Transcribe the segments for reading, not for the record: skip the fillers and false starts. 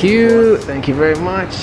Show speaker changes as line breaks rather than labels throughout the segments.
Thank you very much.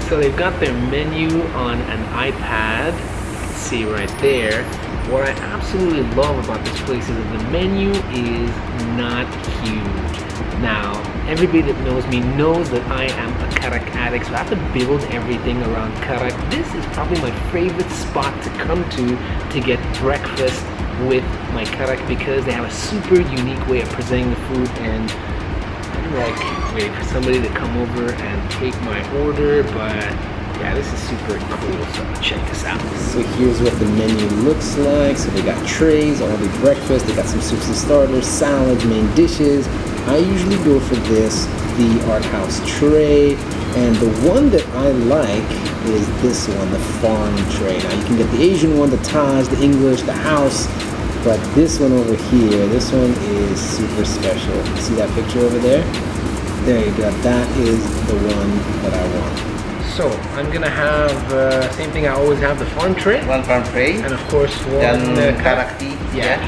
So they've got their menu on an iPad. You can see right there. What I absolutely love about this place is that the menu is not huge. Now, everybody that knows me knows that I am a Karak addict, so I have to build everything around Karak. This is probably my favorite spot to come to get breakfast with my Karak because they have a super unique way of presenting the food, and I'm like waiting for somebody to come over and take my order, but yeah, this is super cool, so check this out. So here's what the menu looks like. So they got trays, all the breakfast, they got some soups and starters, salads, main dishes. I usually go for this, the art house tray, and the one that I like is this one, the farm tray. Now you can get the Asian one, the Taj, the English, the house, but this one over here, this one is super special. See that picture over there? There you go, that is the one that I want. So I'm gonna have same thing I always have, the farm tray.
One farm tray.
And of course one
Karak tea.
Yeah,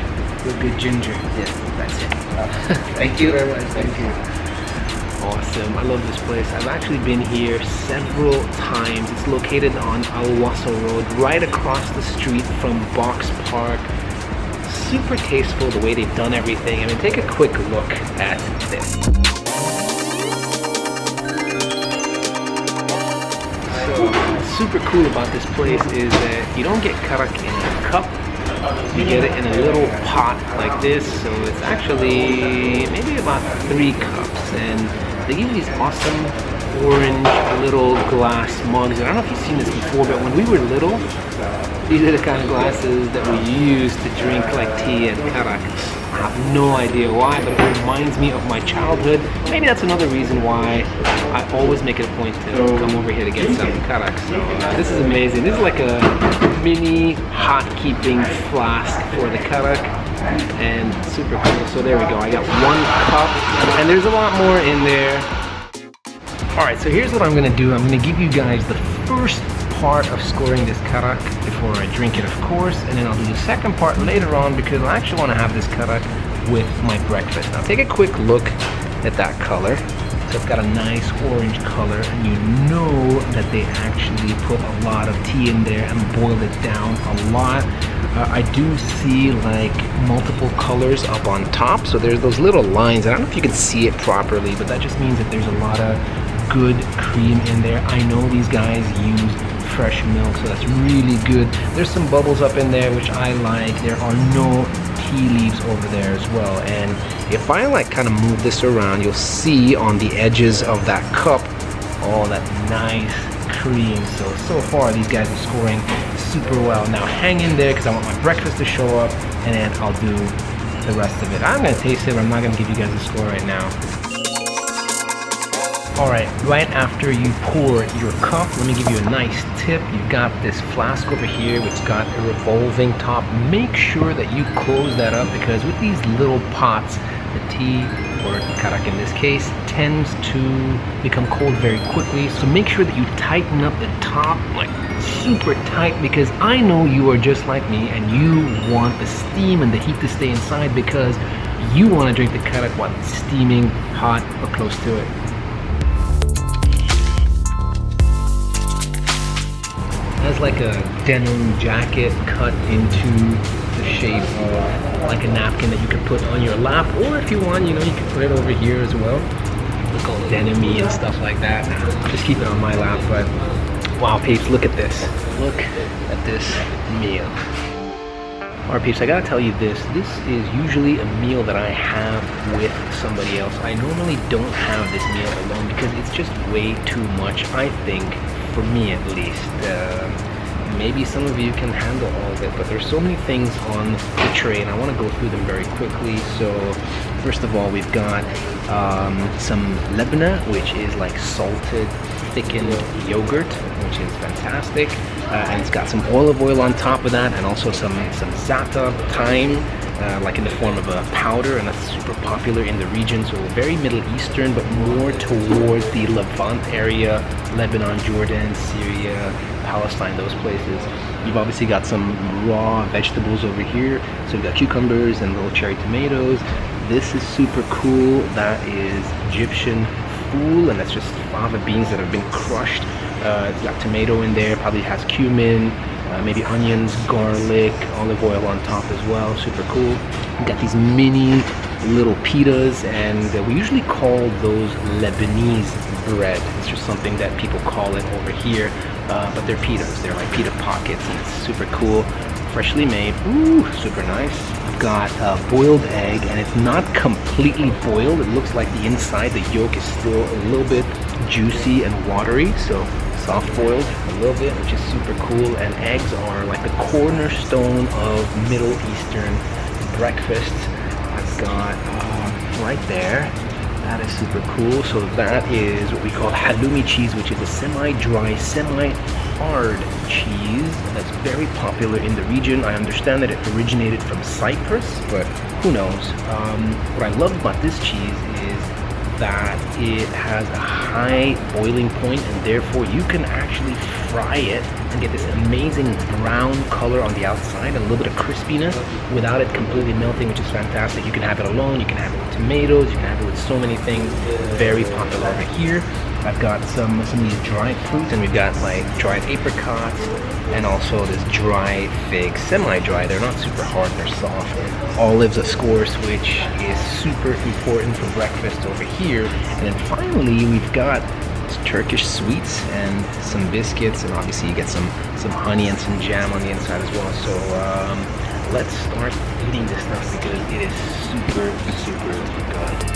with good ginger.
Yes,
That's it.
Thank you
very much. Thank you. Awesome. I love this place. I've actually been here several times. It's located on Al-Wasa Road, right across the street from Box Park. Super tasteful the way they've done everything. I mean, take a quick look at this. Super cool about this place is that you don't get karak in a cup, you get it in a little pot like this, so it's actually maybe about 3 cups, and they give you these awesome orange little glass mugs. And I don't know if you've seen this before, but when we were little, these are the kind of glasses that we used to drink like tea and karak. I have no idea why, but it reminds me of my childhood. Maybe that's another reason why I always make it a point to come over here to get some karak. So this is amazing. This is like a mini hot keeping flask for the karak, and super cool. So there we go. I got 1 cup, and there's a lot more in there. All right, so here's what I'm gonna do. I'm gonna give you guys the first part of scoring this karak before I drink it, of course, and then I'll do the second part later on because I actually want to have this karak with my breakfast. Now take a quick look at that color. So it's got a nice orange color, and you know that they actually put a lot of tea in there and boiled it down a lot. I do see like multiple colors up on top, so there's those little lines. I don't know if you can see it properly, but that just means that there's a lot of good cream in there. I know these guys use fresh milk, so that's really good. There's some bubbles up in there, which I like. There are no tea leaves over there as well, and if I like kind of move this around, you'll see on the edges of that cup all that nice cream. So far these guys are scoring super well. Now hang in there because I want my breakfast to show up, and then I'll do the rest of it. I'm gonna taste it, but I'm not gonna give you guys a score right now. Alright, right after you pour your cup, let me give you a nice tip. You've got this flask over here which got a revolving top. Make sure that you close that up because with these little pots, the tea, or karak in this case, tends to become cold very quickly. So make sure that you tighten up the top like super tight because I know you are just like me and you want the steam and the heat to stay inside because you want to drink the karak while it's steaming hot or close to it. Has like a denim jacket cut into the shape of like a napkin that you can put on your lap, or if you want, you know, you can put it over here as well. Look all denim-y and stuff like that. Just keep it on my lap, but wow, peeps, look at this. Look at this meal. Alright peeps, I gotta tell you this is usually a meal that I have with somebody else. I normally don't have this meal alone because it's just way too much, I think, for me at least. Maybe some of you can handle all of it, but there's so many things on the tray and I want to go through them very quickly. So first of all, we've got some lebna, which is like salted thickened yogurt, which is fantastic, and it's got some olive oil on top of that, and also some za'atar, thyme, like in the form of a powder, and that's super popular in the region. So very Middle Eastern, but more towards the Levant area, Lebanon, Jordan, Syria, Palestine, those places. You've obviously got some raw vegetables over here. So we've got cucumbers and little cherry tomatoes. This is super cool. That is Egyptian full, and that's just fava beans that have been crushed. It's got tomato in there, probably has cumin, maybe onions, garlic, olive oil on top as well. Super cool. We got these mini little pitas, and we usually call those Lebanese bread. It's just something that people call it over here, but they're pitas. They're like pita pockets, and it's super cool. Freshly made. Ooh, super nice. I've got a boiled egg, and it's not completely boiled. It looks like the inside, the yolk is still a little bit juicy and watery, so soft boiled a little bit, which is super cool. And eggs are like the cornerstone of Middle Eastern breakfasts. I've got right there, that is super cool. So that is what we call halloumi cheese, which is a semi-dry, semi-hard cheese that's very popular in the region. I understand that it originated from Cyprus, but who knows. What I love about this cheese is that it has a high boiling point, and therefore you can actually fry it and get this amazing brown color on the outside and a little bit of crispiness without it completely melting, which is fantastic. You can have it alone, you can have it with tomatoes, you can have it with so many things. Very popular over here. I've got some of these dried fruits, and we've got like dried apricots and also this dried fig, semi-dry. They're not super hard, they're soft. Olives, of course, which is super important for breakfast over here. And then finally, we've got Turkish sweets and some biscuits, and obviously you get some honey and some jam on the inside as well. So let's start eating this stuff because it is super good.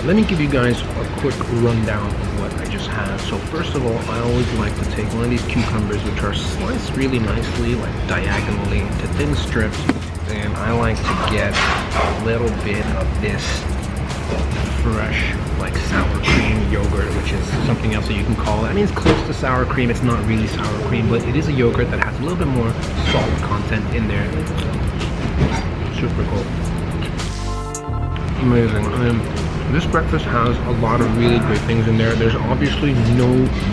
Let me give you guys a quick rundown of what I just had. So first of all, I always like to take one of these cucumbers, which are sliced really nicely, like diagonally into thin strips, and I like to get a little bit of this fresh, like sour cream yogurt, which is something else that you can call it. I mean, it's close to sour cream. It's not really sour cream, but it is a yogurt that has a little bit more salt content in there. Super cool. Amazing. This breakfast has a lot of really great things in there. There's obviously no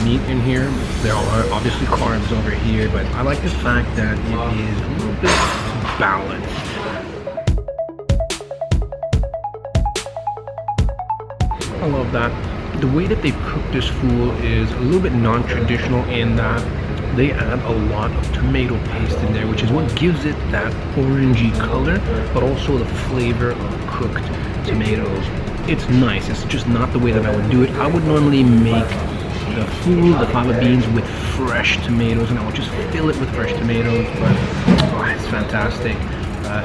meat in here. There are obviously carbs over here, but I like the fact that it is a little bit balanced. I love that. The way that they cook this food is a little bit non-traditional in that they add a lot of tomato paste in there, which is what gives it that orangey color, but also the flavor of cooked tomatoes. It's nice. It's just not the way that I would do it. I would normally make the food, the fava beans, with fresh tomatoes, and I would just fill it with fresh tomatoes, but it's fantastic.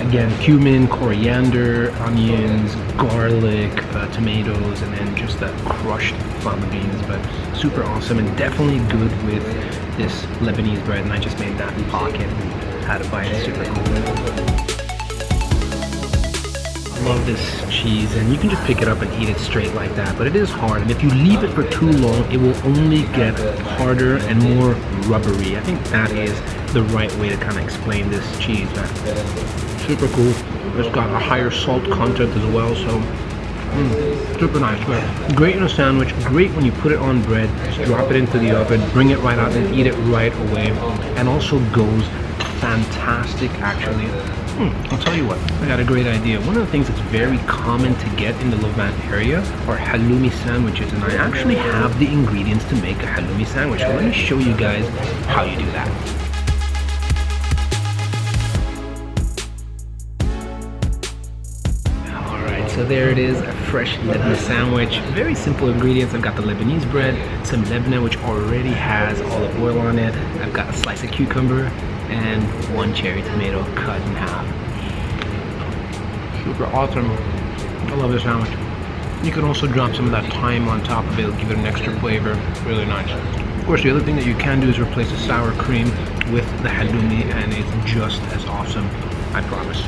Again, cumin, coriander, onions, garlic, tomatoes, and then just that crushed fava beans, but super awesome and definitely good with this Lebanese bread. And I just made that pocket and had a bite. It's super cool. Love this cheese, and you can just pick it up and eat it straight like that, but it is hard, and if you leave it for too long it will only get harder and more rubbery. I think that is the right way to kind of explain this cheese, man. Super cool. It's got a higher salt content as well, so super nice. But great in a sandwich, great when you put it on bread, just drop it into the oven, bring it right out and eat it right away, and also goes fantastic actually. I'll tell you what, I got a great idea. One of the things that's very common to get in the Levant area are halloumi sandwiches, and I actually have the ingredients to make a halloumi sandwich. So let me show you guys how you do that. Alright, so there it is, a fresh Lebanese sandwich. Very simple ingredients. I've got the Lebanese bread, some lebna, which already has olive oil on it. I've got a slice of cucumber, and one cherry tomato cut in half. Super awesome. I love this sandwich. You can also drop some of that thyme on top of it, give it an extra flavor. Really nice. Of course, the other thing that you can do is replace the sour cream with the halloumi, and it's just as awesome, I promise.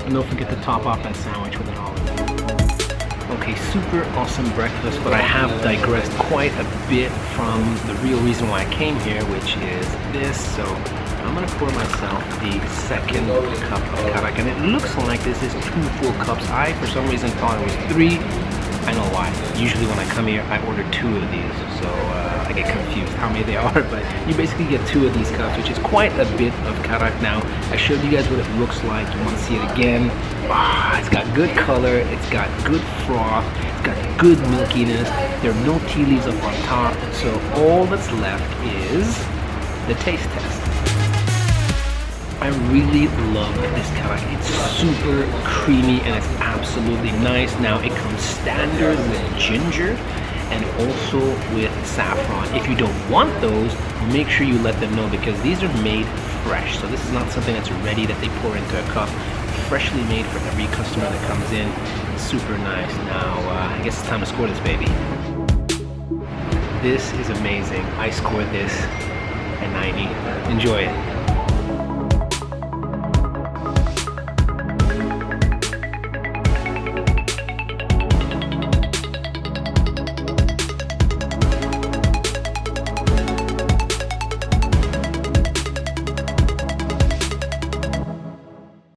And don't forget to top off that sandwich with an olive. Okay, super awesome breakfast, but I have digressed quite a bit from the real reason why I came here, which is this. So I'm gonna pour myself the second cup of Karak, and it looks like this is 2 full cups. I, for some reason, thought it was 3. I know why. Usually when I come here, I order 2 of these, so I get confused how many they are, but you basically get 2 of these cups, which is quite a bit of Karak now. I showed you guys what it looks like. You want to see it again? It's got good color, it's got good froth, it's got good milkiness. There are no tea leaves up on top, so all that's left is the taste test. I really love this Karak. It's super creamy and it's absolutely nice. Now it comes standard with ginger and also with saffron. If you don't want those, make sure you let them know because these are made fresh. So this is not something that's ready that they pour into a cup. Freshly made for every customer that comes in. Super nice. Now I guess it's time to score this baby. This is amazing. I scored this a 90. Enjoy it.